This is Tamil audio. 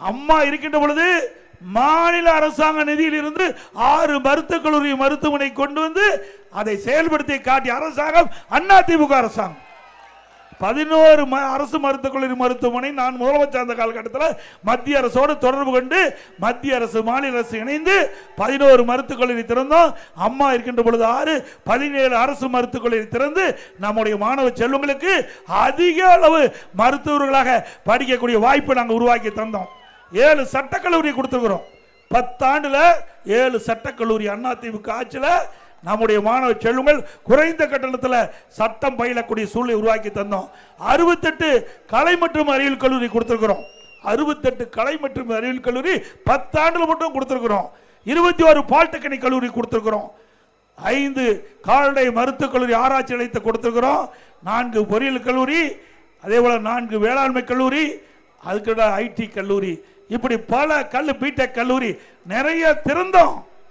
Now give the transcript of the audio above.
அம்மா இருக்கின்ற பொழுது மாநில அரசாங்க நிதியில் இருந்து 6 மருத்துவக் கல்லூரி மருத்துவமனை கொண்டு வந்து அதை செயல்படுத்தி காட்டிய அரசாங்கம் அதிமுக அரசாங்கம். 11 அரசு மருத்துவக் கல்லூரி மருத்துவமனை நான் முதலமைச்சர் அந்த காலகட்டத்தில் மத்திய அரசோடு தொடர்பு கொண்டு மத்திய அரசு மாநில அரசு இணைந்து 11 மருத்துவக் கல்லூரி திறந்தோம். அம்மா இருக்கின்ற பொழுது 6, 17 அரசு மருத்துவக் கல்லூரி திறந்து நம்முடைய மாணவ செல்வங்களுக்கு அதிக அளவு மருத்துவர்களாக படிக்கக்கூடிய வாய்ப்பை நாங்கள் உருவாக்கி தந்தோம். 7 சட்டக்கல்லூரி கொடுத்துருக்கிறோம். 10 ஆண்டுல 7 சட்டக்கல்லூரி அதிமுக ஆட்சியில் நம்முடைய மாணவ செல்வங்கள் குறைந்த கட்டணத்தில் சட்டம் பயிலக்கூடிய சூழலை உருவாக்கி தந்தோம். 68 கலை மற்றும் அறிவியல் கல்லூரி கொடுத்திருக்கிறோம். 68 கலை மற்றும் அறிவியல் கல்லூரி 10 ஆண்டுல மட்டும் கொடுத்திருக்கிறோம். 21 பாலிடெக்னிக் கல்லூரி கொடுத்திருக்கிறோம். 5 கால்நடை மருத்துவக் கல்லூரி ஆராய்ச்சி நிலையத்தை கொடுத்திருக்கிறோம். 4 பொறியியல் கல்லூரி, அதே போல 4 வேளாண்மை கல்லூரி, அதுக்கு ஐடி கல்லூரி, இப்படி பல பிடெக் கல்லூரி நிறைய திறந்தோம்.